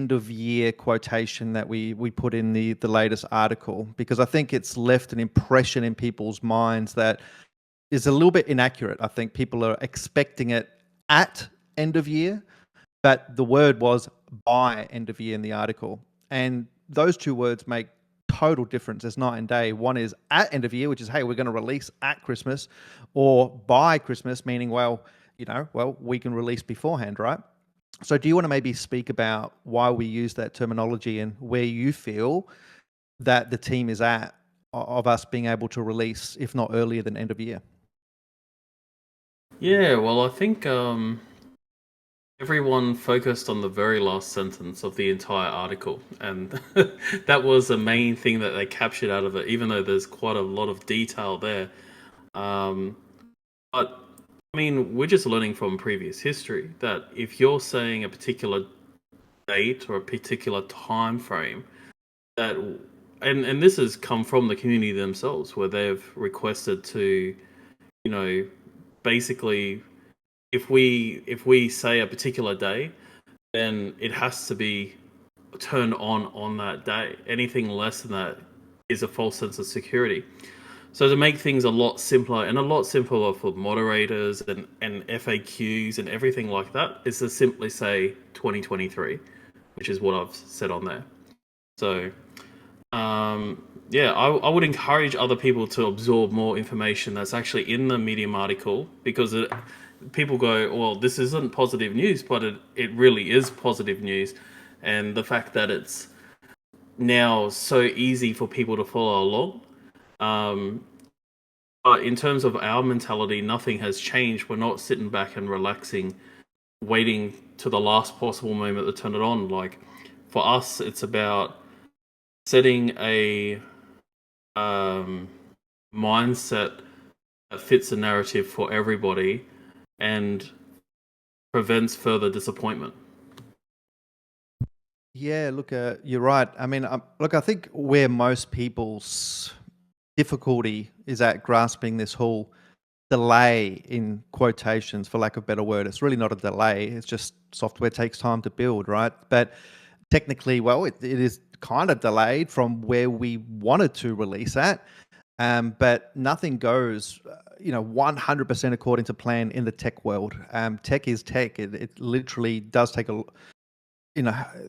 end of year quotation that we put in the latest article, because I think it's left an impression in people's minds that is a little bit inaccurate. I think people are expecting it at end of year, but the word was by end of year in the article. And those two words make total difference. It's night and day. One is at end of year, which is, hey, we're going to release at Christmas, or by Christmas, meaning, well, we can release beforehand, right? So do you want to maybe speak about why we use that terminology and where you feel that the team is at of us being able to release, if not earlier than end of year? Yeah, well, I think everyone focused on the very last sentence of the entire article, and that was the main thing that they captured out of it, even though there's quite a lot of detail there. But I mean, we're just learning from previous history that if you're saying a particular date or a particular time frame, that and this has come from the community themselves, where they've requested to, basically, if we say a particular day, then it has to be turned on that day. Anything less than that is a false sense of security. So to make things a lot simpler, and a lot simpler for moderators and FAQs and everything like that, is to simply say 2023, which is what I've said on there. So yeah, I would encourage other people to absorb more information that's actually in the Medium article, because people go, well, this isn't positive news, but it really is positive news. And the fact that it's now so easy for people to follow along. But in terms of our mentality, nothing has changed. We're not sitting back and relaxing, waiting to the last possible moment to turn it on. Like, for us, it's about setting a mindset that fits the narrative for everybody and prevents further disappointment. Yeah, look, you're right. I mean, look, I think where most people's difficulty is at grasping this whole delay in quotations, for lack of a better word. It's really not a delay. It's just software takes time to build, right? But technically, well, it is kind of delayed from where we wanted to release at. But nothing goes, 100% according to plan in the tech world. Tech is tech. It literally does take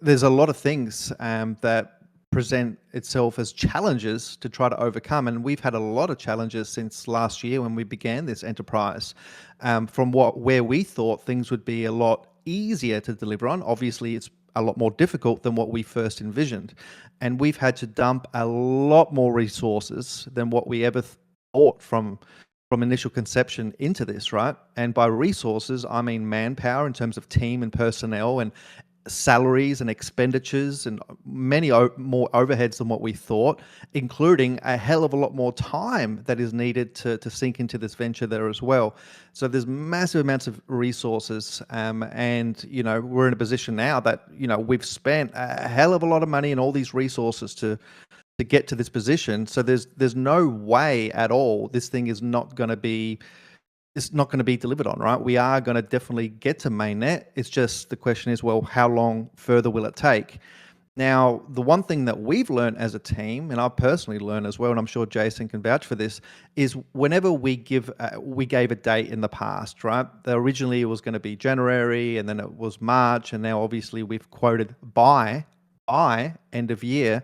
there's a lot of things that present itself as challenges to try to overcome. And we've had a lot of challenges since last year when we began this enterprise, from where we thought things would be a lot easier to deliver on. Obviously, it's a lot more difficult than what we first envisioned. And we've had to dump a lot more resources than what we ever thought from initial conception into this, right? And by resources, I mean manpower in terms of team and personnel and salaries and expenditures and many more overheads than what we thought, including a hell of a lot more time that is needed to sink into this venture there as well. So there's massive amounts of resources, and we're in a position now that we've spent a hell of a lot of money and all these resources to get to this position. So there's no way at all this thing is not going to be delivered on, right? We are going to definitely get to mainnet. It's just the question is, well, how long further will it take? Now, the one thing that we've learned as a team, and I've personally learned as well, and I'm sure Jason can vouch for this, is whenever we gave a date in the past, right? Originally it was going to be January, and then it was March, and now obviously we've quoted by end of year,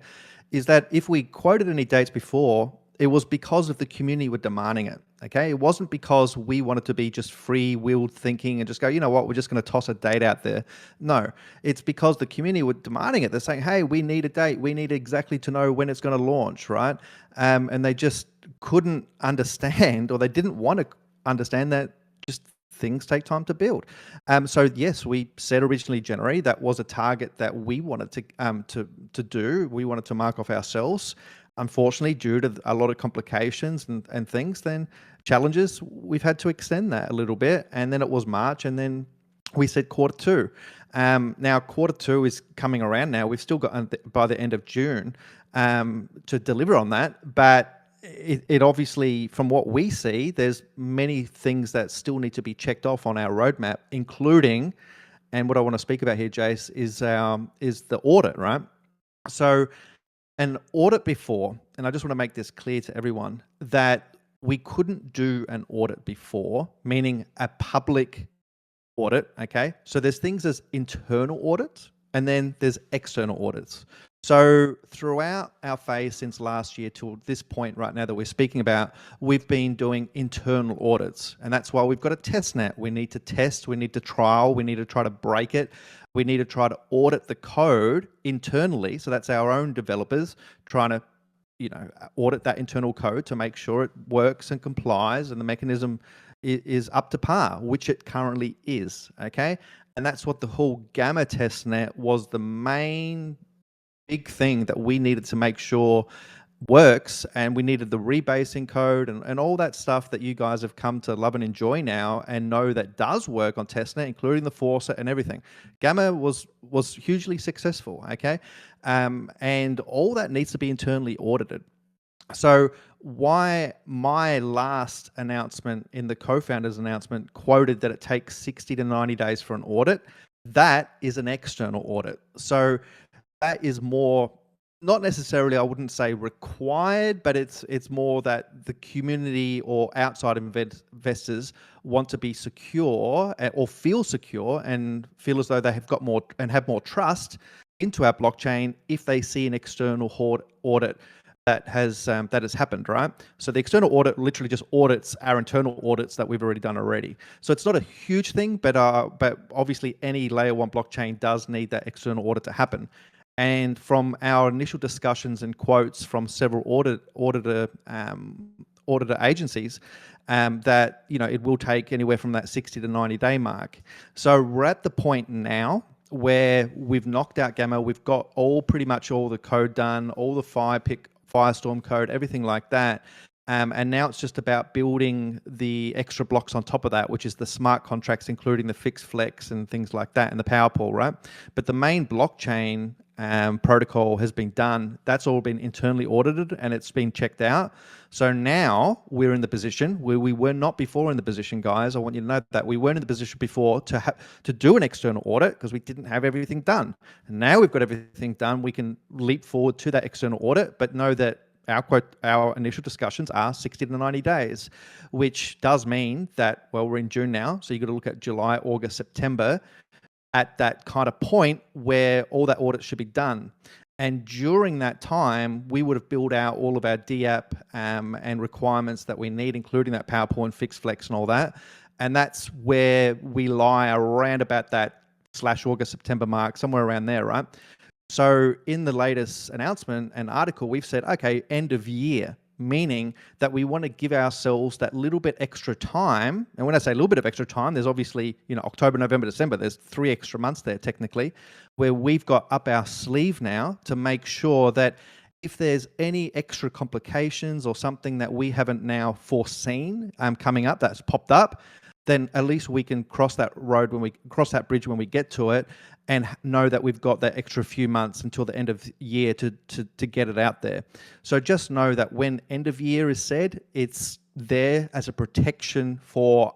is that if we quoted any dates before, it was because of the community were demanding it. Okay, it wasn't because we wanted to be just free-willed thinking and just go, you know what, we're just going to toss a date out there. No, it's because the community were demanding it. They're saying, hey, we need a date. We need exactly to know when it's going to launch, right? And they just couldn't understand, or they didn't want to understand that just things take time to build. So yes, we said originally January. That was a target that we wanted to do. We wanted to mark off ourselves. Unfortunately, due to a lot of complications and things, then challenges, we've had to extend that a little bit. And then it was March, and then we said Q2. Now, Q2 is coming around now. We've still got by the end of June to deliver on that. But it obviously, from what we see, there's many things that still need to be checked off on our roadmap, including And what I want to speak about here, Jace, is the audit, right? So an audit before, and I just want to make this clear to everyone, that we couldn't do an audit before, meaning a public audit, okay? So there's things as internal audits, and then there's external audits. So throughout our phase since last year till this point right now that we're speaking about, we've been doing internal audits. And that's why we've got a test net. We need to test, we need to trial, we need to try to break it. We need to try to audit the code internally. So that's our own developers trying to, audit that internal code to make sure it works and complies and the mechanism is up to par, which it currently is, okay? And that's what the whole Gamma testnet was, the main big thing that we needed to make sure works, and we needed the rebasing code and all that stuff that you guys have come to love and enjoy now and know that does work on testnet, including the forcer and everything. Gamma was hugely successful, okay? And all that needs to be internally audited. So why my last announcement in the co-founders announcement quoted that it takes 60 to 90 days for an audit, that is an external audit. So that is more, not necessarily, I wouldn't say required, but it's more that the community or outside investors want to be secure or feel secure and feel as though they have got more and have more trust into our blockchain if they see an external audit that has happened, right? So the external audit literally just audits our internal audits that we've already done already. So it's not a huge thing, but obviously any layer one blockchain does need that external audit to happen. And from our initial discussions and quotes from several auditor agencies, that it will take anywhere from that 60 to 90-day mark. So we're at the point now where we've knocked out Gamma. We've got pretty much all the code done, all the Firestorm code, everything like that. And now it's just about building the extra blocks on top of that, which is the smart contracts, including the fixed flex and things like that, and the power pool, right? But the main blockchain protocol has been done. That's all been internally audited and it's been checked out. So now we're in the position where we were not before in the position, guys. I want you to know that we weren't in the position before to do an external audit because we didn't have everything done. And now we've got everything done. We can leap forward to that external audit, but know that our initial discussions are 60 to 90 days, which does mean that, well, we're in June now. So you've got to look at July, August, September at that kind of point where all that audit should be done. And during that time, we would have built out all of our DApp and requirements that we need, including that power pool and fixed flex and all that. And that's where we lie around about that /August, September mark, somewhere around there, right? So in the latest announcement and article, we've said, okay, end of year, meaning that we want to give ourselves that little bit extra time. And when I say a little bit of extra time, there's obviously, October, November, December, there's 3 extra months there technically, where we've got up our sleeve now to make sure that if there's any extra complications or something that we haven't now foreseen coming up, that's popped up, then at least we can cross that bridge when we get to it and know that we've got that extra few months until the end of the year to get it out there. So just know that when end of year is said, it's there as a protection for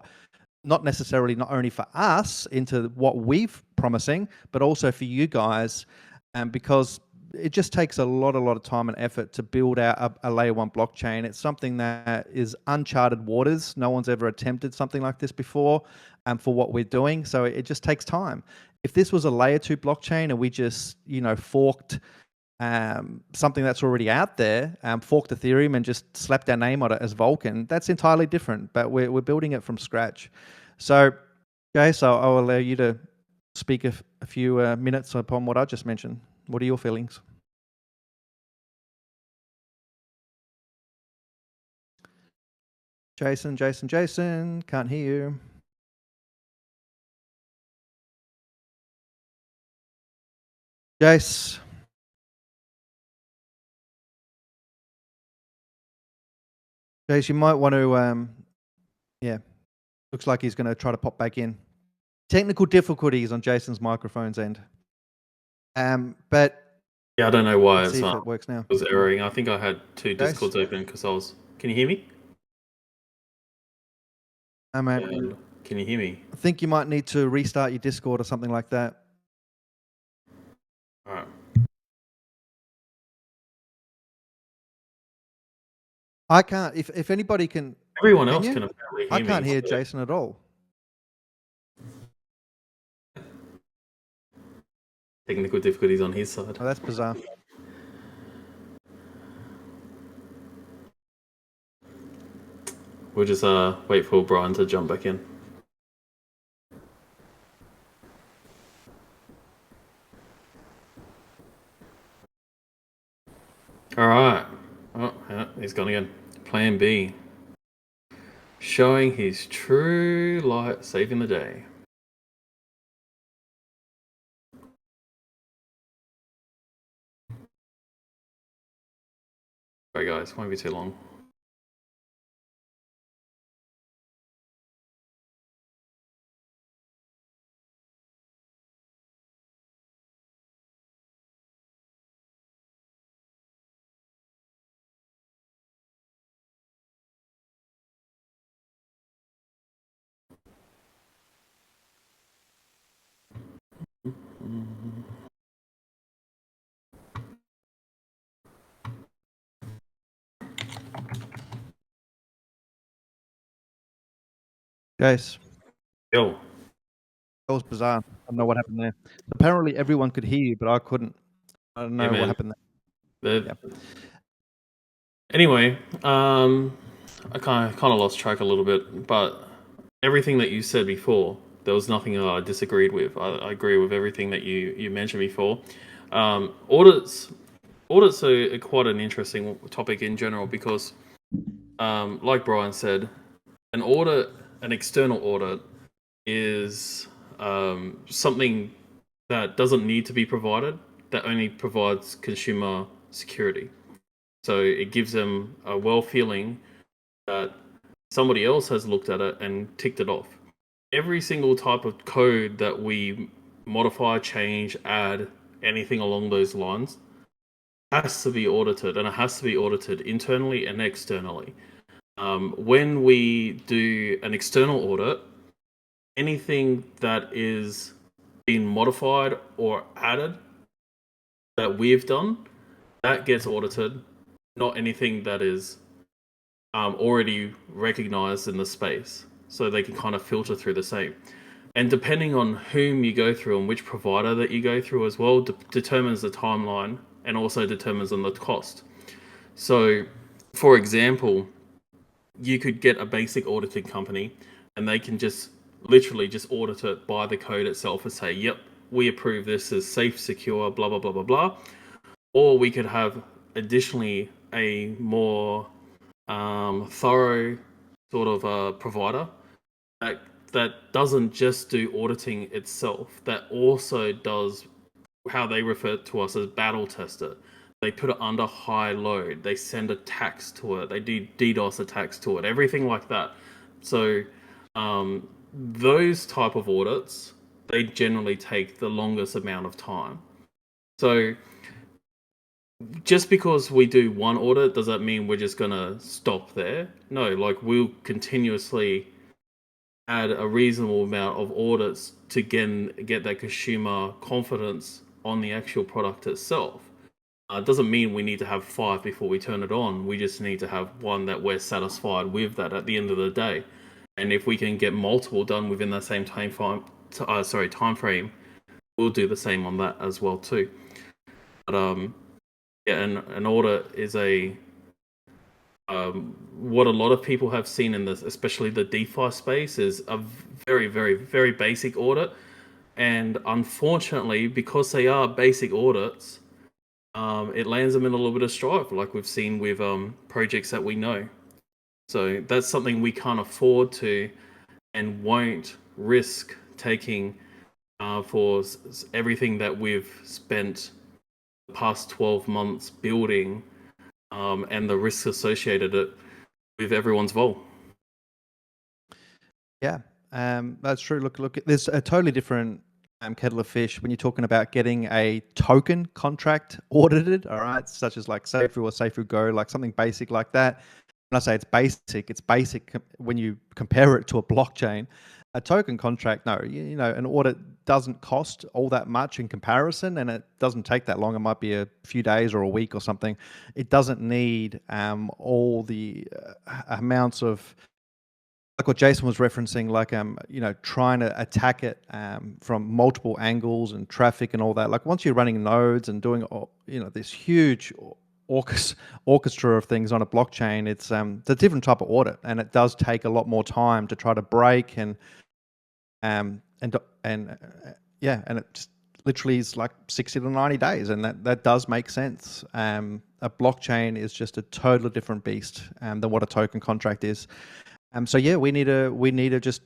not only for us into what we've promising, but also for you guys, because it just takes a lot of time and effort to build out a layer one blockchain. It's something that is uncharted waters. No one's ever attempted something like this before for what we're doing. So it just takes time. If this was a layer two blockchain and we just, forked something that's already out there, forked Ethereum and just slapped our name on it as Vulcan, that's entirely different, but we're building it from scratch. So, Jace, I'll allow you to speak a few minutes upon what I just mentioned. What are your feelings? Jason, can't hear you. Jace. Jace, you might want to, looks like he's going to try to pop back in. Technical difficulties on Jason's microphone's end. But yeah, I don't know why it works now. It was erroring. I think I had 2 Discords open because can you hear me? Mate. Can you hear me? I think you might need to restart your Discord or something like that. All right. I can't. If anybody can, Everyone can else you? can apparently I hear can't me. hear so- Jason at all. Technical difficulties on his side. Oh, that's bizarre. We'll just wait for Bryan to jump back in. All right. Oh, yeah, he's gone again. Plan B. Showing his true light, saving the day. Sorry guys, won't be too long. Jace, Yo. that was bizarre. I don't know what happened there. Apparently, everyone could hear you, but I couldn't. I don't know what man. happened there. Yeah. Anyway, I kind of lost track a little bit, but everything that you said before, there was nothing that I disagreed with. I agree with everything that you mentioned before. Audits are quite an interesting topic in general because, like Bryan said, an external audit, is something that doesn't need to be provided, that only provides consumer security. So it gives them a well feeling that somebody else has looked at it and ticked it off. Every single type of code that we modify, change, add, anything along those lines has to be audited, and it has to be audited internally and externally. When we do an external audit, anything that is being modified or added that we've done, that gets audited, not anything that is already recognized in the space. So they can kind of filter through the same. And depending on whom you go through and which provider that you go through as well, determines the timeline and also determines on the cost. So, for example, you could get a basic auditing company and they can just literally just audit it by the code itself and say, yep, we approve this as safe, secure, blah, blah, blah, blah, blah. Or we could have additionally a more thorough sort of provider that doesn't just do auditing itself, that also does how they refer to us as battle tester. They put it under high load. They send attacks to it. They do DDoS attacks to it. Everything like that. So those type of audits, they generally take the longest amount of time. So just because we do one audit, does that mean we're just gonna stop there? No, like we'll continuously add a reasonable amount of audits to get that consumer confidence on the actual product itself. It doesn't mean we need to have 5 before we turn it on. We just need to have one that we're satisfied with that at the end of the day. And if we can get multiple done within that same time frame, we'll do the same on that as well too. But yeah, and an audit is what a lot of people have seen in this, especially the DeFi space, is a very, very, very basic audit. And unfortunately, because they are basic audits, it lands them in a little bit of strife, like we've seen with projects that we know. So that's something we can't afford to and won't risk taking for everything that we've spent the past 12 months building and the risks associated with everyone's vol. Yeah, that's true. Look, there's a totally different kettle of fish when you're talking about getting a token contract audited, all right, such as like safuu or safuu Go, like something basic like that. When I say it's basic when you compare it to a blockchain. A token contract, no, you know, an audit doesn't cost all that much in comparison, and it doesn't take that long. It might be a few days or a week or something. It doesn't need all the amounts of, like what Jason was referencing, like you know, trying to attack it from multiple angles and traffic and all that. Like once you're running nodes and doing, you know, this huge orchestra of things on a blockchain, it's a different type of audit, and it does take a lot more time to try to break and yeah, and it just literally is like 60 to 90 days, and that does make sense. A blockchain is just a totally different beast than what a token contract is. So yeah, we need to just,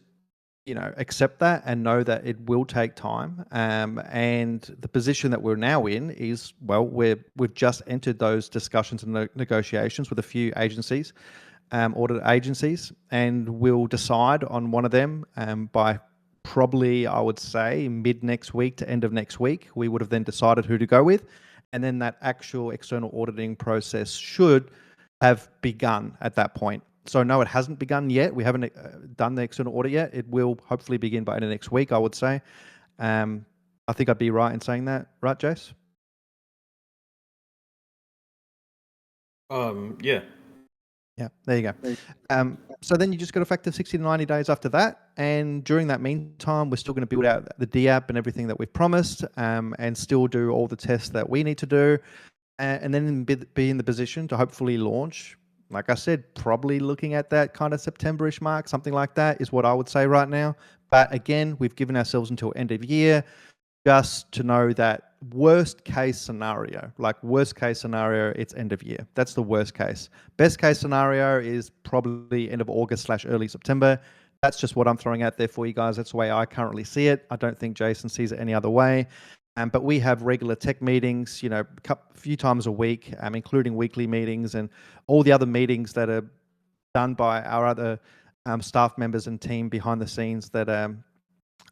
you know, accept that and know that it will take time. And the position that we're now in is, well, we've just entered those discussions and negotiations with a few agencies, audit agencies, and we'll decide on one of them by probably, I would say, mid next week to end of next week. We would have then decided who to go with, and then that actual external auditing process should have begun at that point. So no, it hasn't begun yet. We haven't done the external audit yet. It will hopefully begin by end of next week, I would say. I think I'd be right in saying that, right, Jace? Yeah. Yeah, there you go. So then you just got to factor 60 to 90 days after that. And during that meantime, we're still going to build out the DApp and everything that we've promised, and still do all the tests that we need to do. And then be in the position to hopefully launch, like I said, probably looking at that kind of September-ish mark, something like that is what I would say right now. But again, we've given ourselves until end of year just to know that worst case scenario, it's end of year. That's the worst case. Best case scenario is probably end of August / early September. That's just what I'm throwing out there for you guys. That's the way I currently see it. I don't think Jason sees it any other way. But we have regular tech meetings, you know, a few times a week, including weekly meetings and all the other meetings that are done by our other staff members and team behind the scenes that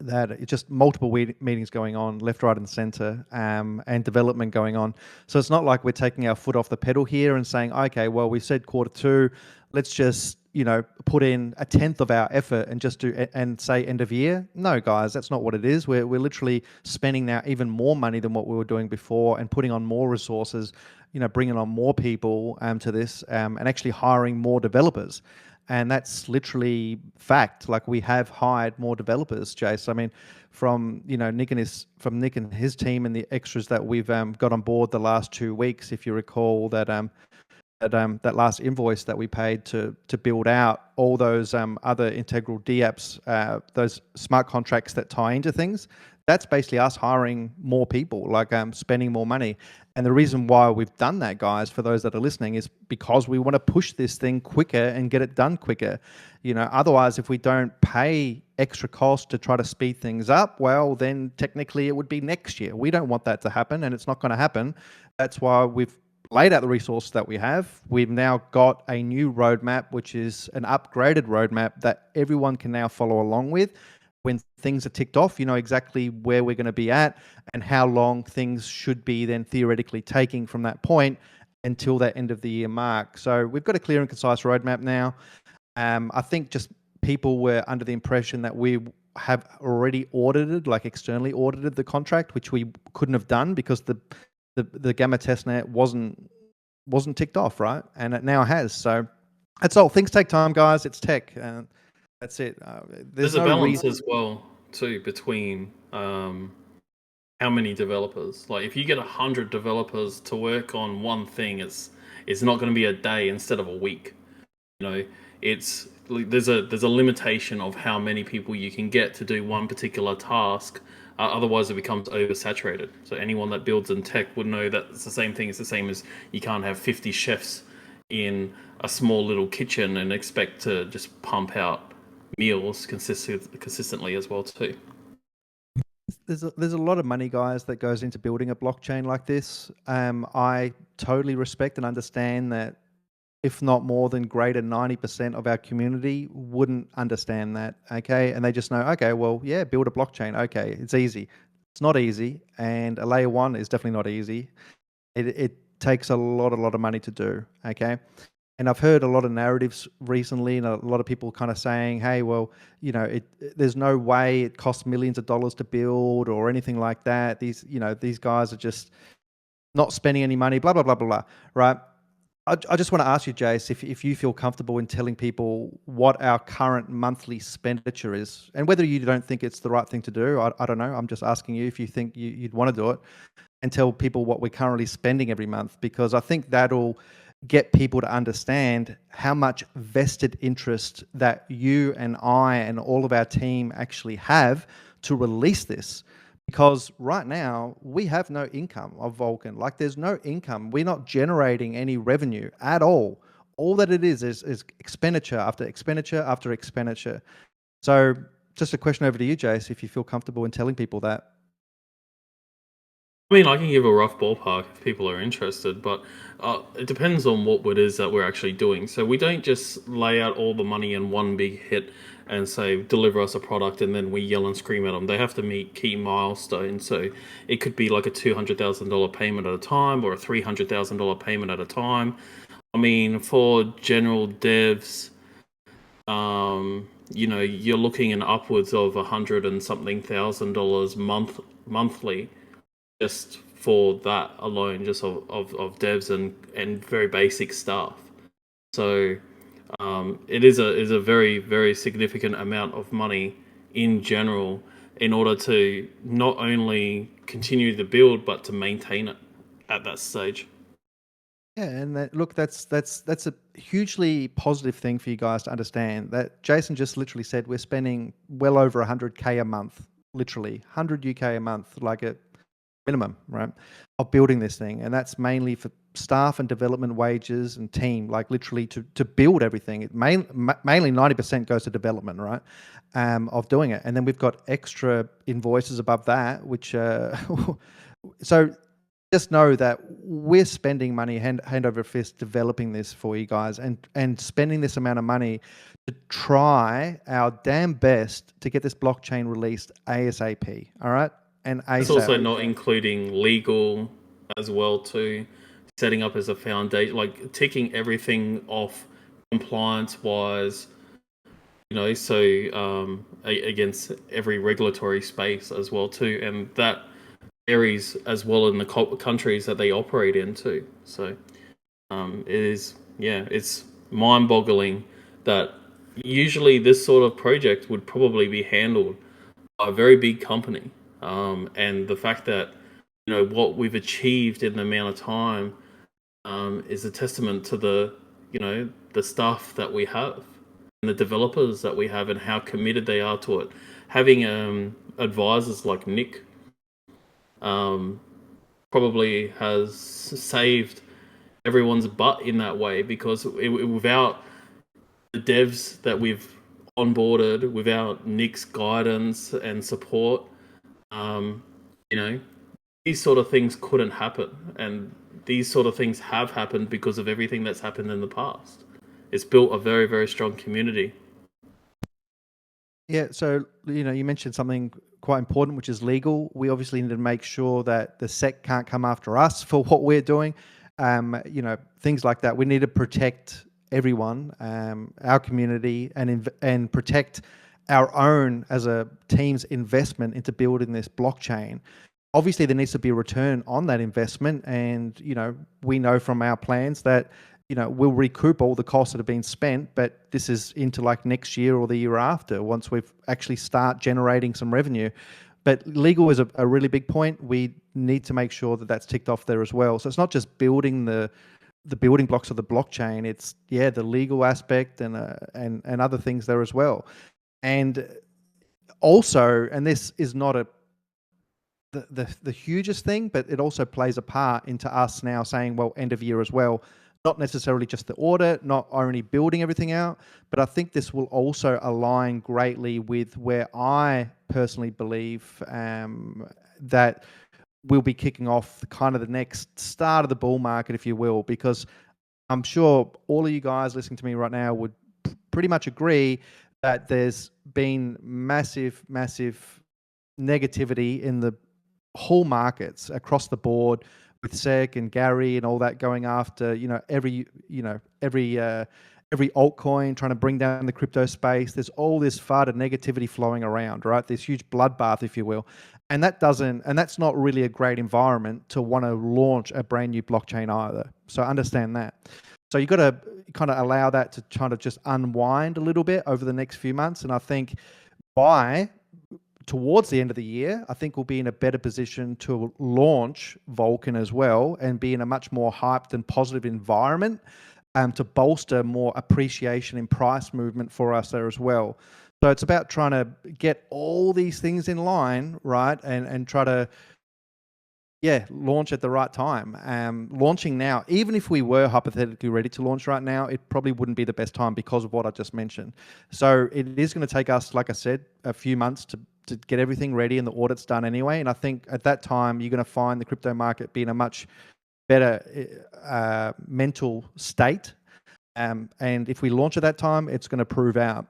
it's just multiple meetings going on left, right, and center, and development going on. So it's not like we're taking our foot off the pedal here and saying, okay, well, we said Q2, let's just, you know, put in a tenth of our effort and just do and say end of year. No, guys, that's not what it is. We're literally spending now even more money than what we were doing before and putting on more resources, you know, bringing on more people to this, and actually hiring more developers. And that's literally fact. Like we have hired more developers, Jace. I mean, from, you know, Nick and his team and the extras that we've got on board the last 2 weeks. If you recall that that last invoice that we paid to build out all those other integral DApps, those smart contracts that tie into things, that's basically us hiring more people, like spending more money. And the reason why we've done that, guys, for those that are listening, is because we want to push this thing quicker and get it done quicker. You know, otherwise, if we don't pay extra cost to try to speed things up, well, then technically it would be next year. We don't want that to happen, and it's not going to happen. That's why we've laid out the resources that we have. We've now got a new roadmap, which is an upgraded roadmap that everyone can now follow along with. When things are ticked off, you know exactly where we're going to be at and how long things should be then theoretically taking from that point until that end of the year mark. So we've got a clear and concise roadmap now. I think just people were under the impression that we have already audited, like externally audited the contract, which we couldn't have done because the gamma testnet wasn't ticked off, right? And it now has. So that's all. Things take time, guys. It's tech. That's it. There's a balance as well too between how many developers. Like if you get 100 developers to work on one thing, it's not going to be a day instead of a week. You know, there's a limitation of how many people you can get to do one particular task. Otherwise, it becomes oversaturated. So anyone that builds in tech would know that it's the same thing. It's the same as you can't have 50 chefs in a small little kitchen and expect to just pump out meals consistently as well too. There's a lot of money, guys, that goes into building a blockchain like this. I totally respect and understand that if not more than greater 90% of our community wouldn't understand that, okay? And they just know, okay, well, yeah, build a blockchain. Okay, it's easy. It's not easy, and a layer one is definitely not easy. It takes a lot of money to do, okay? And I've heard a lot of narratives recently, and a lot of people kind of saying, "Hey, well, there's no way it costs millions of dollars to build or anything like that. These guys are just not spending any money, blah, blah, blah, blah, blah," right? I just want to ask you, Jace, if you feel comfortable in telling people what our current monthly expenditure is, and whether you don't think it's the right thing to do. I don't know. I'm just asking you if you think you'd want to do it, and tell people what we're currently spending every month, because I think that'll get people to understand how much vested interest that you and I and all of our team actually have to release this. Because right now we have no income of Vulcan. Like, there's no income. We're not generating any revenue at all. All that it is expenditure after expenditure after expenditure. So just a question over to you, Jace, if you feel comfortable in telling people that. I mean, I can give a rough ballpark if people are interested, but it depends on what it is that we're actually doing. So we don't just lay out all the money in one big hit and say, deliver us a product, and then we yell and scream at them. They have to meet key milestones. So it could be like a $200,000 payment at a time, or a $300,000 payment at a time. I mean, for general devs, you're looking in upwards of $100,000 monthly, just for that alone, just of devs and very basic stuff. So it is a very, very significant amount of money in general, in order to not only continue the build but to maintain it at that stage. Yeah, and look, that's a hugely positive thing for you guys to understand. That Jason just literally said we're spending well over 100K a month, literally 100 UK a month, like a minimum, right, of building this thing. And that's mainly for staff and development wages and team, like literally to build everything. Mainly 90% goes to development, right, of doing it. And then we've got extra invoices above that, which so just know that we're spending money hand over fist developing this for you guys, and spending this amount of money to try our damn best to get this blockchain released ASAP. All right. And It's also ASAP. not including legal as well too, setting up as a foundation, like ticking everything off compliance wise, so against every regulatory space as well too, and that varies as well in the countries that they operate in too. So it is, yeah, it's mind-boggling that usually this sort of project would probably be handled by a very big company, and the fact that what we've achieved in the amount of time is a testament to the stuff that we have and the developers that we have and how committed they are to it. Having advisors like Nick probably has saved everyone's butt in that way, because without the devs that we've onboarded, without Nick's guidance and support, um, you know, these sort of things couldn't happen. And these sort of things have happened because of everything that's happened in the past. It's built a very, very strong community. Yeah, so you mentioned something quite important, which is legal. We obviously need to make sure that the SEC can't come after us for what we're doing. Things like that. We need to protect everyone, our community, and protect our own as a team's investment into building this blockchain. Obviously, there needs to be a return on that investment, and we know from our plans that we'll recoup all the costs that have been spent, but this is into like next year or the year after, once we've actually start generating some revenue. But legal is a really big point. We need to make sure that that's ticked off there as well. So it's not just building the building blocks of the blockchain. It's the legal aspect and other things there as well. And also, and this is not the hugest thing, but it also plays a part into us now saying, well, end of year as well. Not necessarily just the audit, not only building everything out, but I think this will also align greatly with where I personally believe that we'll be kicking off kind of the next start of the bull market, if you will, because I'm sure all of you guys listening to me right now would pretty much agree that there's been massive negativity in the whole markets across the board with Sec and Gary and all that going after, every altcoin, trying to bring down the crypto space. There's all this FUD and negativity flowing around, right? This huge bloodbath, if you will. And that's not really a great environment to want to launch a brand new blockchain either. So understand that. So you got to kind of allow that to kind of just unwind a little bit over the next few months. And I think towards the end of the year, I think we'll be in a better position to launch Vulcan as well and be in a much more hyped and positive environment to bolster more appreciation in price movement for us there as well. So it's about trying to get all these things in line, right? And try to, launch at the right time. Launching now, even if we were hypothetically ready to launch right now, it probably wouldn't be the best time because of what I just mentioned. So it is going to take us, like I said, a few months to get everything ready and the audits done anyway. And I think at that time, you're going to find the crypto market be in a much better mental state. And if we launch at that time, it's going to prove out.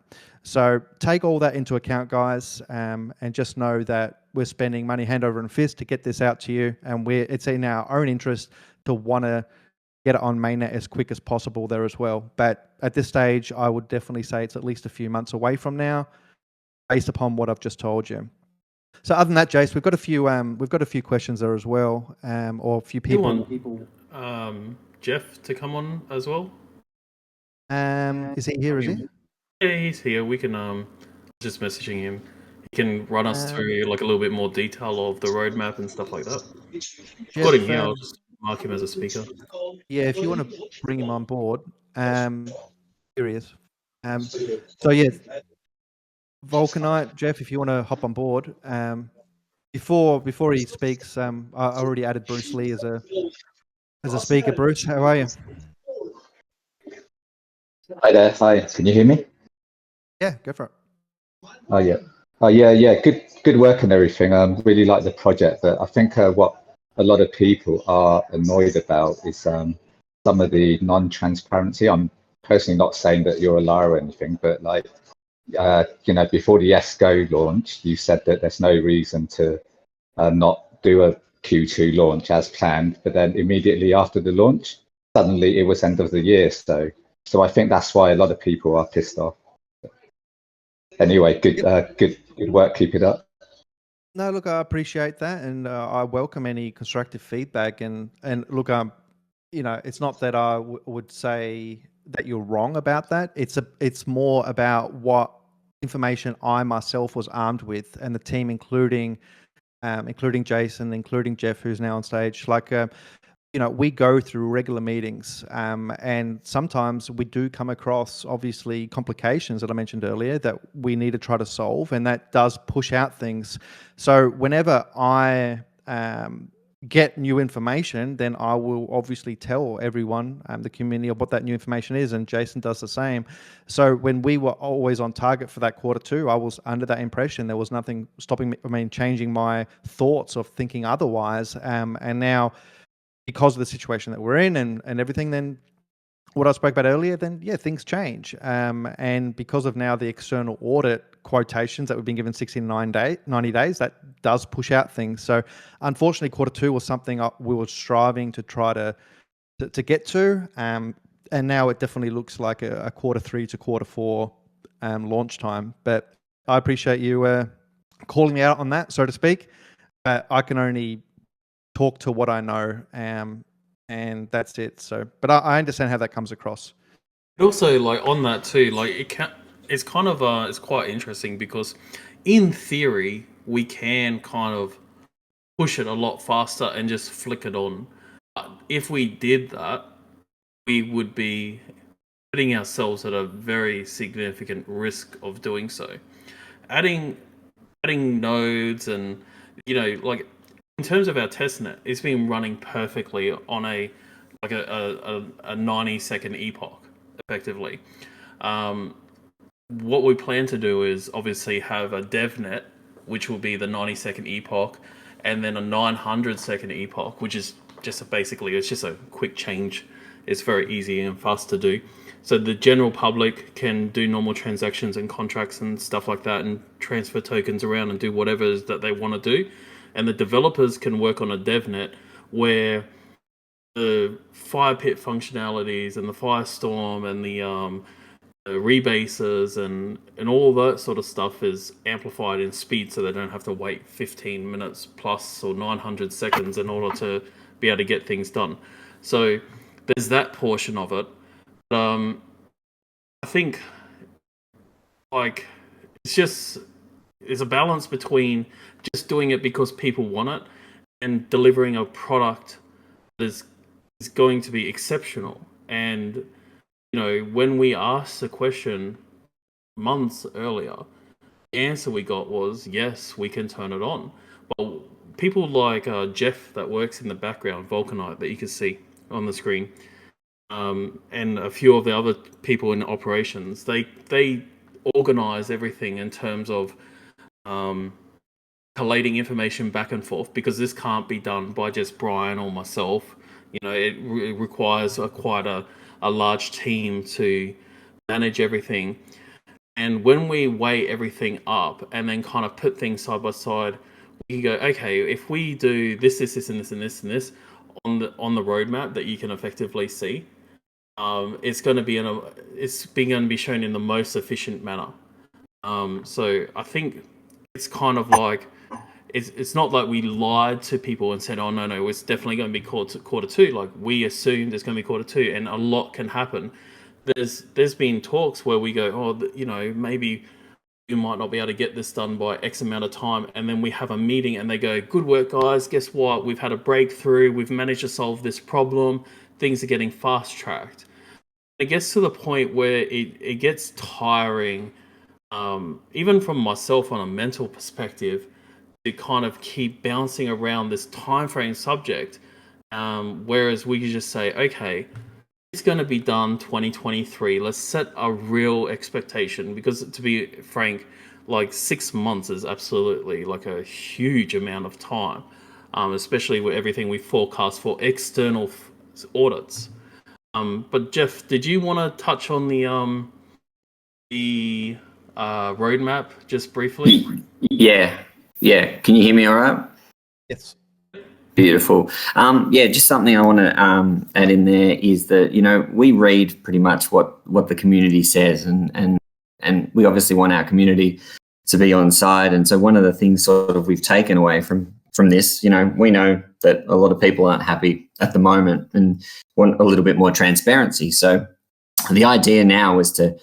So take all that into account, guys, and just know that we're spending money hand over and fist to get this out to you. And it's in our own interest to want to get it on mainnet as quick as possible there as well. But at this stage, I would definitely say it's at least a few months away from now, based upon what I've just told you. So other than that, Jace, we've got a few questions there as well, or a few people. You want Jeff to come on as well? Is he here? Is he? Yeah, he's here. We can just messaging him. He can run us through like a little bit more detail of the roadmap and stuff like that. I've got him here. I'll just mark him as a speaker. Yeah, if you want to bring him on board, here he is. So yeah, Vulcanite, Jeff, if you want to hop on board. Before he speaks, I already added Bruce Lee as a speaker. Bruce, how are you? Hi there. Hi. Can you hear me? Yeah, go for it. Oh yeah. Oh yeah. Good work and everything. Really like the project, but I think what a lot of people are annoyed about is some of the non-transparency. I'm personally not saying that you're a liar or anything, but like before the ESCO launch, you said that there's no reason to not do a Q2 launch as planned, but then immediately after the launch, suddenly it was end of the year. So I think that's why a lot of people are pissed off. Anyway, good work. Keep it up. No, look, I appreciate that, and I welcome any constructive feedback. And look, it's not that I would say that you're wrong about that. It's more about what information I myself was armed with, and the team, including Jason, including Jeff, who's now on stage. Like, we go through regular meetings, and sometimes we do come across, obviously, complications that I mentioned earlier that we need to try to solve, and that does push out things. So whenever I get new information, then I will obviously tell everyone, the community, of what that new information is, and Jason does the same. So when we were always on target for that Q2, I was under that impression. There was nothing stopping me, changing my thoughts of thinking otherwise. And now, because of the situation that we're in and everything, then what I spoke about earlier, then things change. And because of now the external audit quotations that we've been given 90 days, that does push out things. So unfortunately, Q2 was something we were striving to try to get to. And now it definitely looks like a Q3 to Q4 launch time. But I appreciate you calling me out on that, so to speak. I can only talk to what I know, and that's it. So, but I understand how that comes across. Also, like on that too, like it's kind of it's quite interesting because in theory we can kind of push it a lot faster and just flick it on. But if we did that, we would be putting ourselves at a very significant risk of doing so. Adding nodes and like in terms of our testnet, it's been running perfectly on a 90-second epoch, effectively. What we plan to do is obviously have a devnet, which will be the 90-second epoch, and then a 900-second epoch, which is just it's just a quick change. It's very easy and fast to do. So the general public can do normal transactions and contracts and stuff like that and transfer tokens around and do whatever that they want to do. And the developers can work on a devnet where fire pit functionalities and the firestorm and the rebases and all that sort of stuff is amplified in speed, so they don't have to wait 15 minutes plus or 900 seconds in order to be able to get things done. So there's that portion of it. I think like it's a balance between just doing it because people want it and delivering a product that is going to be exceptional. And you know, when we asked the question months earlier, the answer we got was yes, we can turn it on. But people like Jeff that works in the background, Vulcanite, that you can see on the screen, and a few of the other people in operations, they organize everything in terms of collating information back and forth, because this can't be done by just Bryan or myself. You know, it requires quite a large team to manage everything. And when we weigh everything up and then kind of put things side by side, we go, okay, if we do this, and this on the roadmap that you can effectively see, it's going to be going to be shown in the most efficient manner. So I think it's kind of like it's not like we lied to people and said, oh no, it's definitely going to be quarter two. Like, we assumed it's going to be quarter two, and a lot can happen. There's been talks where we go, oh, you know, maybe you might not be able to get this done by X amount of time, and then we have a meeting and they go, good work guys, guess what, we've had a breakthrough, we've managed to solve this problem, things are getting fast tracked. It gets to the point where it gets tiring, even from myself on a mental perspective, to kind of keep bouncing around this time frame subject, whereas we could just say, okay, it's going to be done 2023. Let's set a real expectation, because to be frank, like 6 months is absolutely like a huge amount of time, especially with everything we forecast for external audits. But Jeff, did you want to touch on the roadmap just briefly? Yeah. Can you hear me all right? Yes. Beautiful. Yeah, just something I want to add in there is that, you know, we read pretty much what the community says, and we obviously want our community to be on side. And so one of the things sort of we've taken away from this, you know, we know that a lot of people aren't happy at the moment and want a little bit more transparency. So the idea now is to,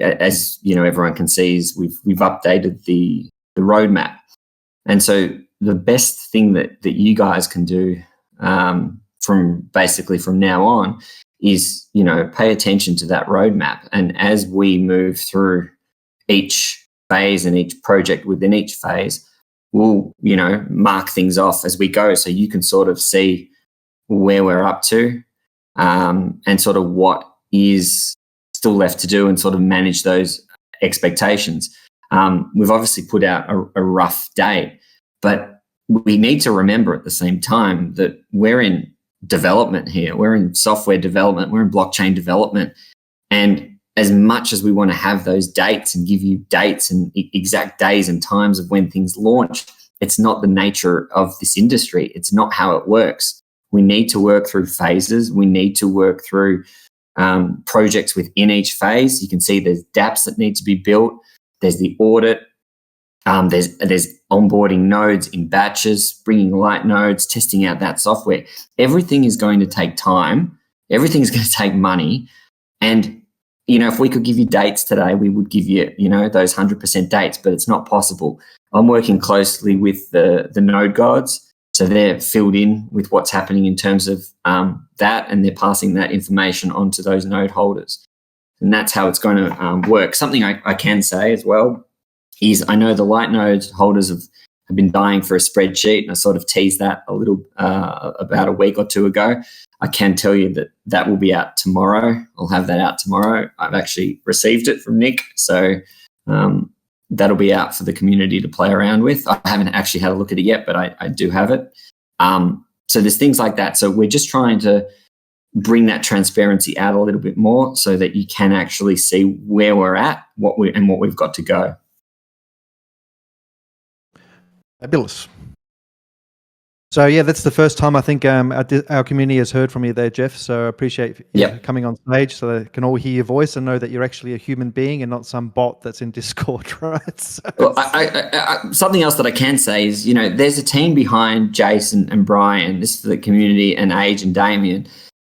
as you know, everyone can see, is we've updated the roadmap. And so the best thing that you guys can do from now on is, you know, pay attention to that roadmap. And as we move through each phase and each project within each phase, we'll, you know, mark things off as we go, so you can sort of see where we're up to, and sort of what is still left to do, and sort of manage those expectations. We've obviously put out a rough date, but we need to remember at the same time that we're in development here. We're in software development. We're in blockchain development. And as much as we want to have those dates and give you dates and exact days and times of when things launch, it's not the nature of this industry. It's not how it works. We need to work through phases. We need to work through projects within each phase. You can see there's dApps that need to be built. There's the audit. There's onboarding nodes in batches, bringing light nodes, testing out that software. Everything is going to take time. Everything's going to take money. And, you know, if we could give you dates today, we would give you, you know, those 100% dates, but it's not possible. I'm working closely with the node gods. So they're filled in with what's happening in terms of that, and they're passing that information on to those node holders. And that's how it's going to work. Something I can say as well is, I know the light node holders have been dying for a spreadsheet, and I sort of teased that a little about a week or two ago. I can tell you that will be out tomorrow. I'll have that out tomorrow. I've actually received it from Nick, so that'll be out for the community to play around with. I haven't actually had a look at it yet, but I do have it. So there's things like that. So we're just trying to bring that transparency out a little bit more, so that you can actually see where we're at, what we've got to go. Fabulous. So yeah, that's the first time I think our community has heard from you there, Jeff. So I appreciate you coming on stage so they can all hear your voice and know that you're actually a human being and not some bot that's in Discord, right? So well, something else that I can say is, there's a team behind Jason and Bryan, this is the community, and Age and Damien.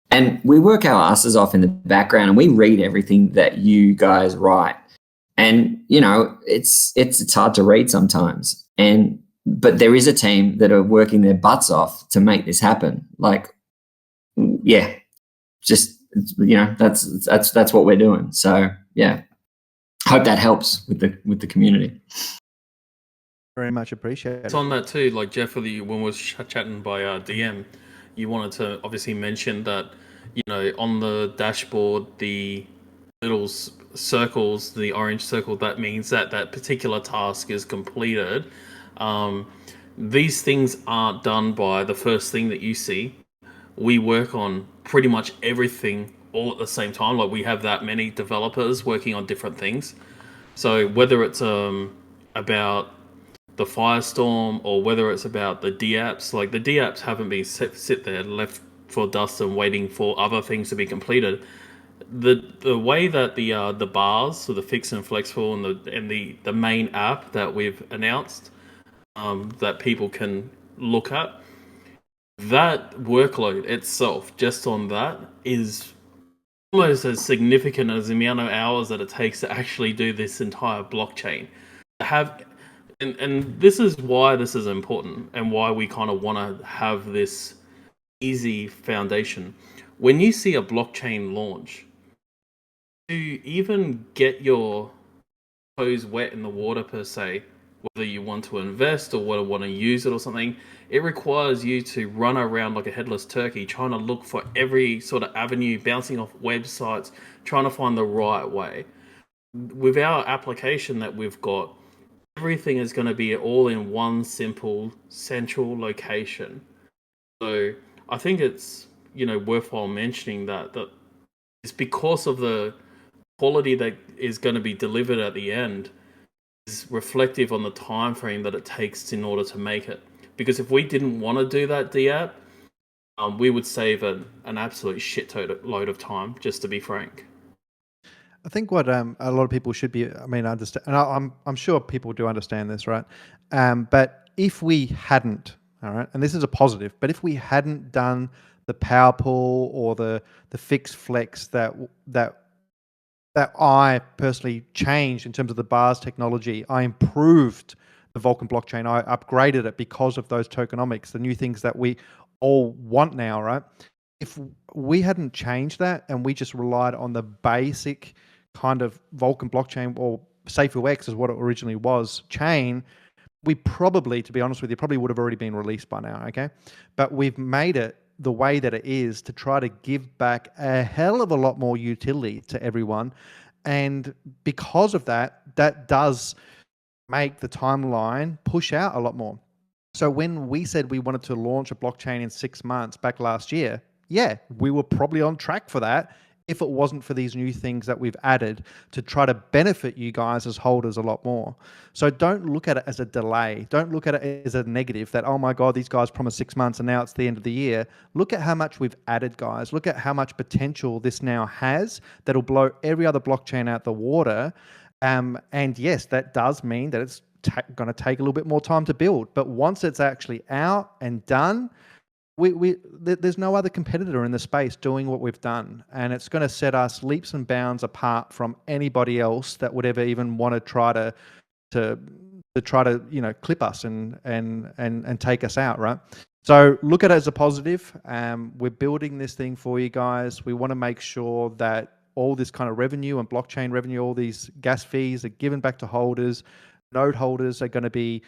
And we work our asses off in the background and we read everything that you guys write. And, it's hard to read sometimes. But there is a team that are working their butts off to make this happen. Like, yeah, just, that's what we're doing. So yeah, hope that helps with the community. Very much appreciated. It's on that too, like Jeff, when we was chatting by DM, you wanted to obviously mention that, on the dashboard, the little circles, the orange circle, that means that particular task is completed. These things aren't done by the first thing that you see. We work on pretty much everything all at the same time. Like we have that many developers working on different things. So whether it's about the Firestorm or whether it's about the DApps, like the DApps haven't been sit there left for dust and waiting for other things to be completed. The way that the bars, so the fixed and flexible, and the main app that we've announced, that people can look at, that workload itself, just on that, is almost as significant as the amount of hours that it takes to actually do this entire blockchain. And this is why this is important and why we kind of want to have this easy foundation. When you see a blockchain launch, to even get your toes wet in the water per se, whether you want to invest or whether you want to use it or something, it requires you to run around like a headless turkey, trying to look for every sort of avenue, bouncing off websites, trying to find the right way. With our application that we've got, everything is going to be all in one simple central location. So I think it's worthwhile mentioning that it's because of the quality that is going to be delivered at the end is reflective on the time frame that it takes in order to make it. Because if we didn't want to do that DApp, we would save an absolute shitload of time, just to be frank. I think what a lot of people should be, understand, and I'm sure people do understand this, right? But if we hadn't, all right, and this is a positive, but if we hadn't done the power pool or the fix flex that I personally changed in terms of the bars technology, I improved the Vulcan blockchain. I upgraded it because of those tokenomics, the new things that we all want now, right? If we hadn't changed that and we just relied on the basic kind of Vulcan blockchain, or safuu X is what it originally was, chain, we probably, to be honest with you, probably would have already been released by now, okay? But we've made it the way that it is to try to give back a hell of a lot more utility to everyone. And because of that, that does make the timeline push out a lot more. So when we said we wanted to launch a blockchain in 6 months back last year, yeah, we were probably on track for that if it wasn't for these new things that we've added to try to benefit you guys as holders a lot more. So don't look at it as a delay. Don't look at it as a negative that, oh my God, these guys promised 6 months and now it's the end of the year. Look at how much we've added, guys. Look at how much potential this now has that'll blow every other blockchain out the water. And yes, that does mean that it's going to take a little bit more time to build. But once it's actually out and done, there's no other competitor in the space doing what we've done, and it's going to set us leaps and bounds apart from anybody else that would ever even want to try to clip us and take us out, right? So look at it as a positive. We're building this thing for you guys. We want to make sure that all this kind of revenue and blockchain revenue, all these gas fees are given back to holders. Node holders are going to be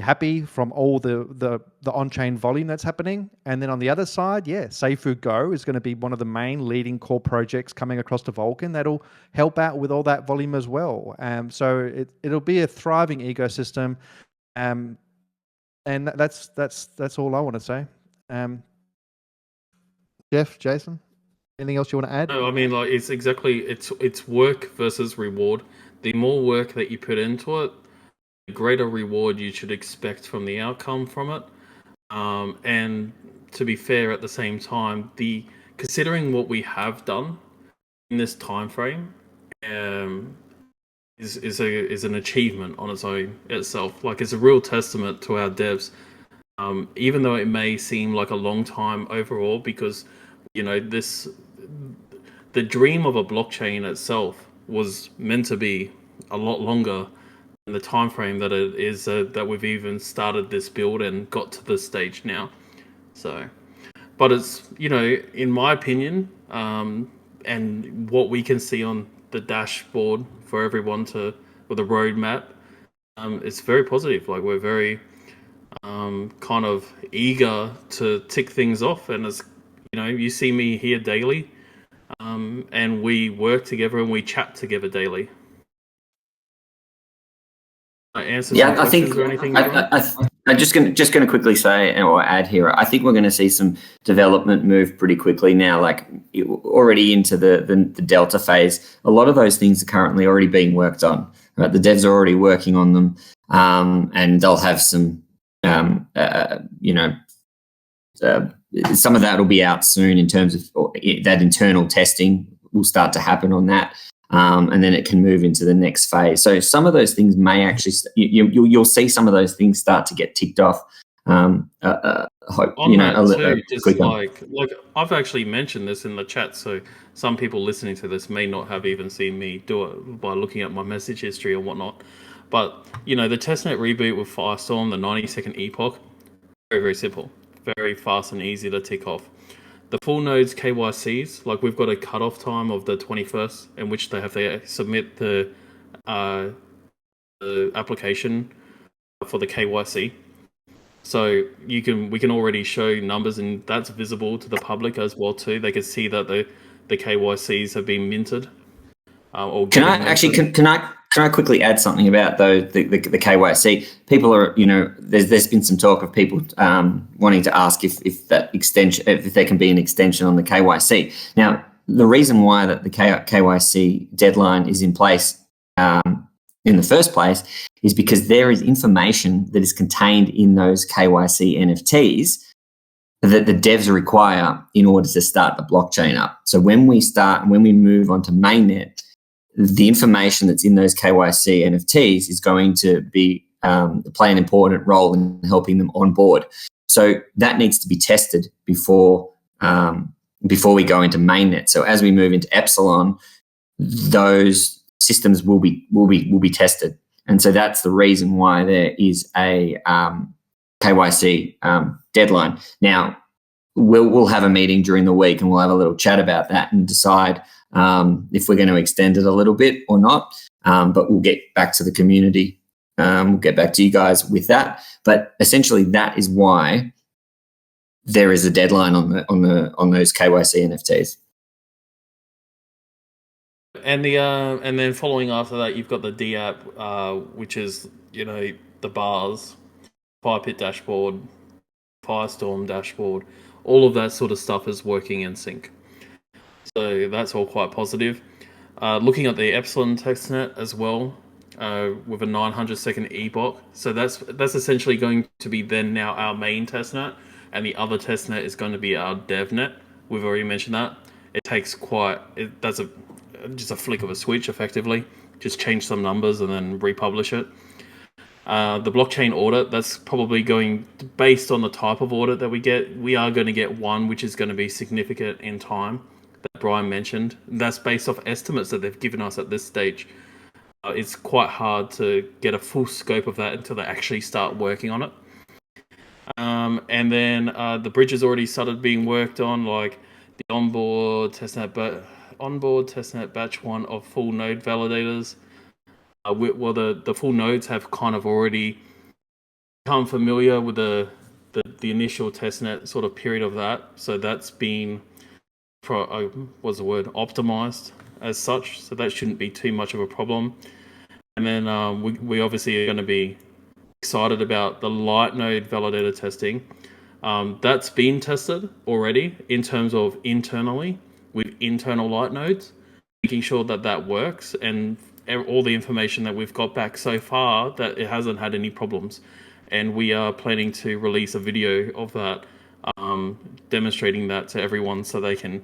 happy from all the on-chain volume that's happening. And then on the other side, yeah, safuu Go is going to be one of the main leading core projects coming across to Vulcan that'll help out with all that volume as well. So it'll be a thriving ecosystem. And that's all I want to say. Jeff, Jason, anything else you want to add? No, it's exactly, it's work versus reward. The more work that you put into it, the greater reward you should expect from the outcome from it. And to be fair, at the same time, considering what we have done in this time frame, is an achievement on its own itself. Like, it's a real testament to our devs. Even though it may seem like a long time overall, because the dream of a blockchain itself was meant to be a lot longer than the time frame that it is that we've even started this build and got to this stage now. So, but it's, in my opinion, and what we can see on the dashboard for everyone with a roadmap, it's very positive. Like, we're very kind of eager to tick things off, and as you see me here daily, and we work together and we chat together daily. I answer some questions or anything? I'm just going to quickly say or add here. I think we're going to see some development move pretty quickly now, like already into the Delta phase. A lot of those things are currently already being worked on. Right, the devs are already working on them, and they'll have some, some of that will be out soon in terms of that internal testing will start to happen on that. And then it can move into the next phase. So some of those things may actually, you'll see some of those things start to get ticked off. Like I've actually mentioned this in the chat, so some people listening to this may not have even seen me do it by looking at my message history and whatnot. But the testnet reboot with Firestorm, the 90-second epoch, very, very simple, very fast and easy to tick off. The full nodes KYCs, like, we've got a cutoff time of the 21st in which they have to submit the application for the KYC. So we can already show numbers, and that's visible to the public as well too. They can see that the KYCs have been minted. Can I quickly add something about the KYC? People are, there's been some talk of people wanting to ask if that extension, if there can be an extension on the KYC. Now, the reason why that the KYC deadline is in place in the first place is because there is information that is contained in those KYC NFTs that the devs require in order to start the blockchain up. So when we move on to mainnet, the information that's in those KYC NFTs is going to be play an important role in helping them on board. So that needs to be tested before we go into mainnet. So as we move into Epsilon, those systems will be tested, and so that's the reason why there is a KYC deadline. Now we'll have a meeting during the week and we'll have a little chat about that and decide if we're going to extend it a little bit or not. But we'll get back to the community. We'll get back to you guys with that. But essentially, that is why there is a deadline on those KYC NFTs. And then following after that, you've got the DApp, which is the bars, Firepit dashboard, Firestorm dashboard, all of that sort of stuff is working in sync. So that's all quite positive. Looking at the Epsilon testnet as well, with a 900-second epoch. So that's essentially going to be then now our main testnet, and the other testnet is going to be our devnet. We've already mentioned that. It takes that's just a flick of a switch, effectively. Just change some numbers and then republish it. The blockchain audit, that's probably going, based on the type of audit that we get, we are going to get one which is going to be significant in time, that Bryan mentioned. That's based off estimates that they've given us at this stage. It's quite hard to get a full scope of that until they actually start working on it. And then the bridges already started being worked on, like the onboard testnet batch 1 of full node validators. The full nodes have kind of already become familiar with the initial testnet sort of period of that. So that's been optimized as such. So that shouldn't be too much of a problem. And then we obviously are going to be excited about the light node validator testing. That's been tested already in terms of internally with internal light nodes, making sure that works, and all the information that we've got back so far that it hasn't had any problems. and we are planning to release a video of that, demonstrating that to everyone so they can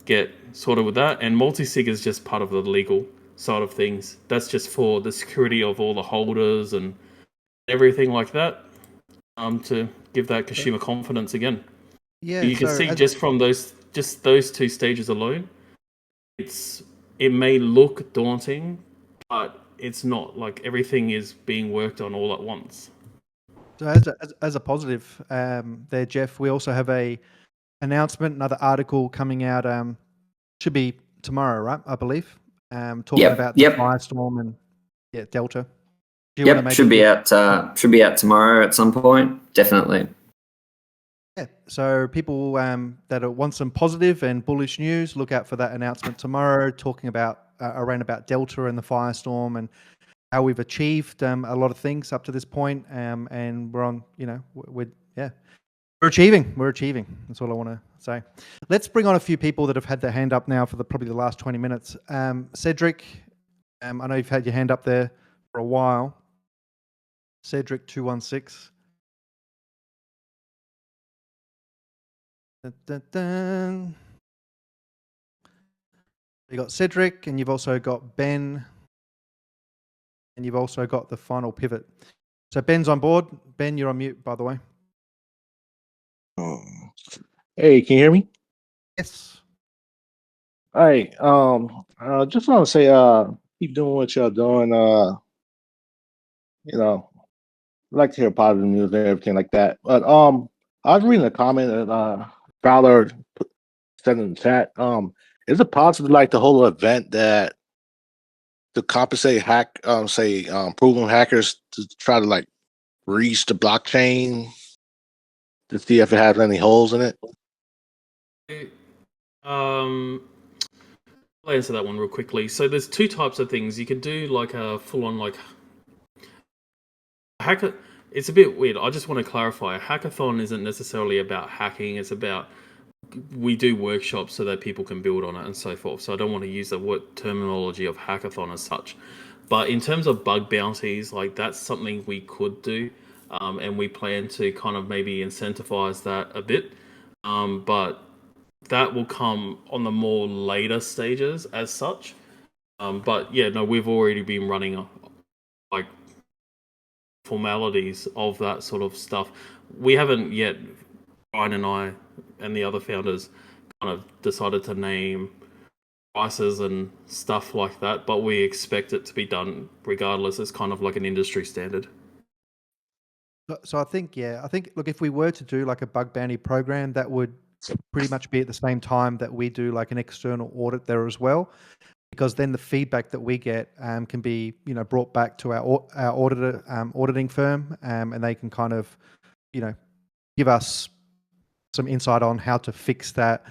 get sorted with that. And multi-sig is just part of the legal side of things. That's just for the security of all the holders and everything like that, to give that consumer confidence again. Yeah, You can so see just from those two stages alone, it may look daunting, but it's not. Like, everything is being worked on all at once. So as a positive there, Jeff, we also have a announcement, another article coming out. Should be tomorrow, right? I believe. Talking about the firestorm and Delta. Do you want to maybe should be out tomorrow at some point. Definitely. Yeah. So people that want some positive and bullish news, look out for that announcement tomorrow. Talking about around about Delta and the firestorm and how we've achieved a lot of things up to this point, and we're on. We're achieving. We're achieving. That's all I want to say. Let's bring on a few people that have had their hand up now for probably the last 20 minutes. Cedric, I know you've had your hand up there for a while. Cedric 216. Dun, dun, dun. You got Cedric, and you've also got Ben, and you've also got the final pivot. So Ben's on board. Ben, you're on mute, by the way. Hey, can you hear me? Yes. All right. I just want to say, keep doing what y'all doing. I like to hear positive news and everything like that. But I was reading a comment that Fowler said in the chat. Is it possible, like, the whole event that to compensate proven hackers to try to, like, reach the blockchain to see if it has any holes in it? I'll answer that one real quickly. So there's two types of things. You can do like a full-on like hacker. It's a bit weird. I just want to clarify. A hackathon isn't necessarily about hacking. It's about, we do workshops so that people can build on it and so forth. So I don't want to use the word terminology of hackathon as such. But in terms of bug bounties, like, that's something we could do, and we plan to kind of maybe incentivize that a bit. But that will come on the more later stages as such. But yeah, no, we've already been running like formalities of that sort of stuff. We haven't yet, Bryan and I and the other founders, kind of decided to name prices and stuff like that, but we expect it to be done regardless. It's kind of like an industry standard. So I think, look, if we were to do like a bug bounty program, that would pretty much be at the same time that we do like an external audit there as well, because then the feedback that we get can be brought back to our auditor auditing firm, and they can kind of give us some insight on how to fix that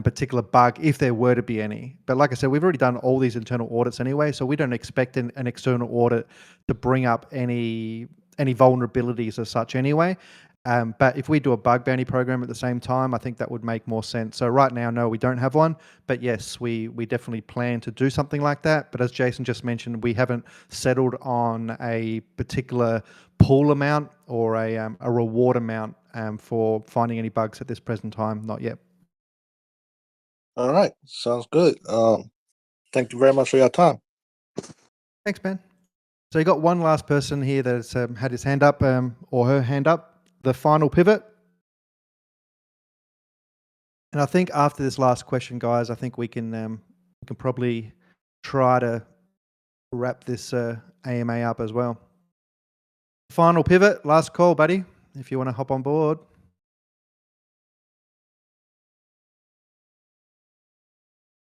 particular bug if there were to be any. But like I said, we've already done all these internal audits anyway, so we don't expect an external audit to bring up any vulnerabilities as such anyway. But if we do a bug bounty program at the same time, I think that would make more sense. So right now, no, we don't have one, but yes, we definitely plan to do something like that. But as Jason just mentioned, we haven't settled on a particular pool amount or a reward amount for finding any bugs at this present time. Not yet. All right, sounds good. Thank you very much for your time. Thanks, Ben. So you got one last person here that's had his hand up or her hand up. The final pivot. And I think after this last question, guys, I think we can probably try to wrap this AMA up as well. Final pivot, last call, buddy, if you want to hop on board.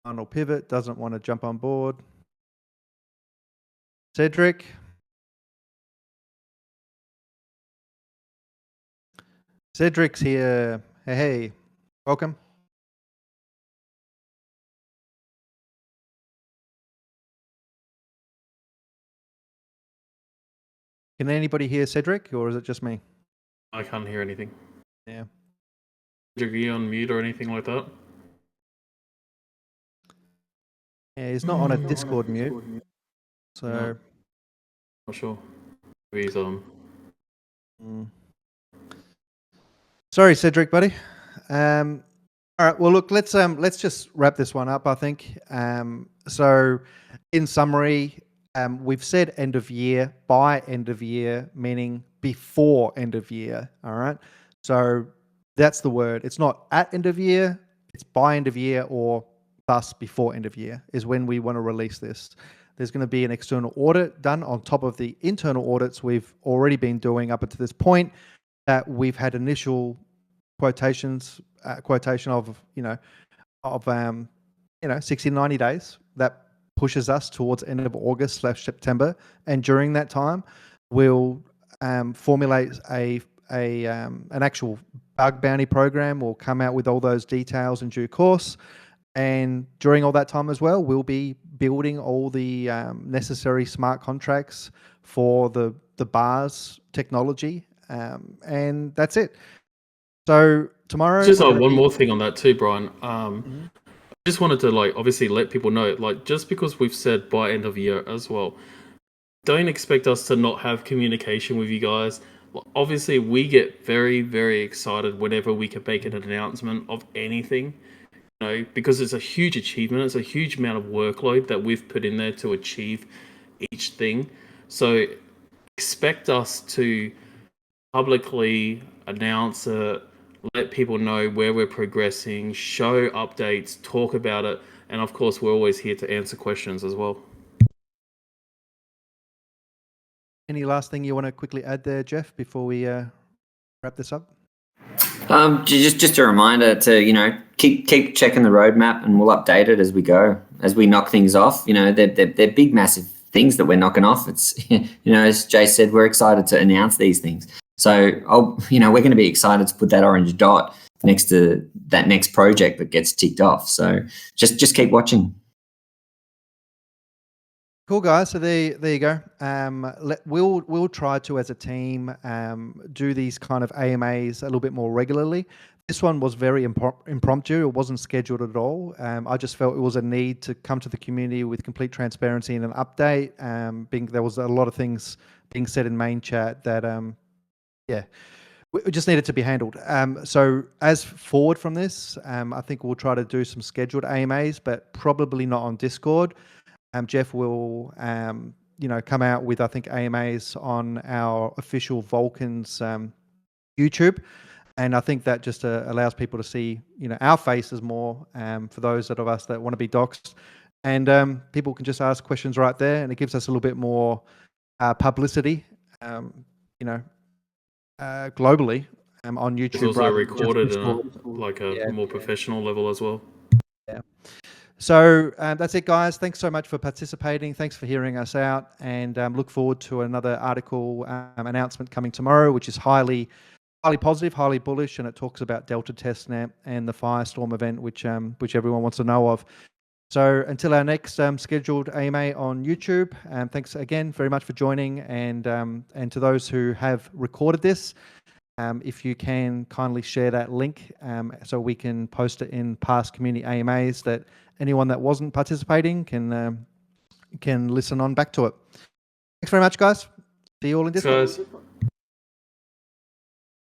Final pivot doesn't want to jump on board. Cedric. Cedric's here. Hey, welcome. Can anybody hear Cedric, or is it just me? I can't hear anything. Yeah. Are you on mute or anything like that? Yeah, he's not on a Discord mute. So No. Not sure. Maybe he's Sorry, Cedric, buddy. All right. Well, look, let's just wrap this one up, I think. So, in summary, we've said end of year, by end of year, meaning before end of year. All right. So that's the word. It's not at end of year. It's by end of year, or thus before end of year is when we want to release this. There's going to be an external audit done on top of the internal audits we've already been doing up until this point. That we've had initial quotation of 60 to 90 days. That pushes us towards end of August/September, and during that time we'll formulate an actual bug bounty program. We'll come out with all those details in due course, and during all that time as well we'll be building all the necessary smart contracts for the bars technology, and that's it. So tomorrow, just one more thing on that too, Bryan. I just wanted to obviously let people know, just because we've said by end of year as well, don't expect us to not have communication with you guys. Obviously, we get very, very excited whenever we can make an announcement of anything, because it's a huge achievement. It's a huge amount of workload that we've put in there to achieve each thing. So expect us to publicly announce it, let people know where we're progressing, show updates, talk about it, and of course we're always here to answer questions as well. Any last thing you want to quickly add there, Jeff, before we wrap this up? Just a reminder to keep checking the roadmap, and we'll update it as we go, as we knock things off. They're big, massive things that we're knocking off. It's as Jay said, we're excited to announce these things. So we're going to be excited to put that orange dot next to that next project that gets ticked off. So just keep watching. Cool, guys. So there you go. We'll try to, as a team, do these kind of AMAs a little bit more regularly. This one was very impromptu. It wasn't scheduled at all. I just felt it was a need to come to the community with complete transparency and an update. There was a lot of things being said in main chat that we just needed to be handled. So as forward from this, I think we'll try to do some scheduled AMAs, but probably not on Discord. Jeff will, come out with, I think, AMAs on our official Vulcan's YouTube. And I think that just allows people to see, our faces more, for those of us that want to be doxxed. And people can just ask questions right there, and it gives us a little bit more publicity, globally on YouTube. It's also recorded in a more professional level as well. Yeah. So that's it, guys. Thanks so much for participating. Thanks for hearing us out, and look forward to another article announcement coming tomorrow, which is highly positive, highly bullish, and it talks about Delta Testnet and the Firestorm event, which everyone wants to know of. So until our next scheduled AMA on YouTube, thanks again very much for joining, and to those who have recorded this, if you can kindly share that link so we can post it in past community AMAs, that anyone that wasn't participating can listen on back to it. Thanks very much, guys. See you all in Discord. Guys.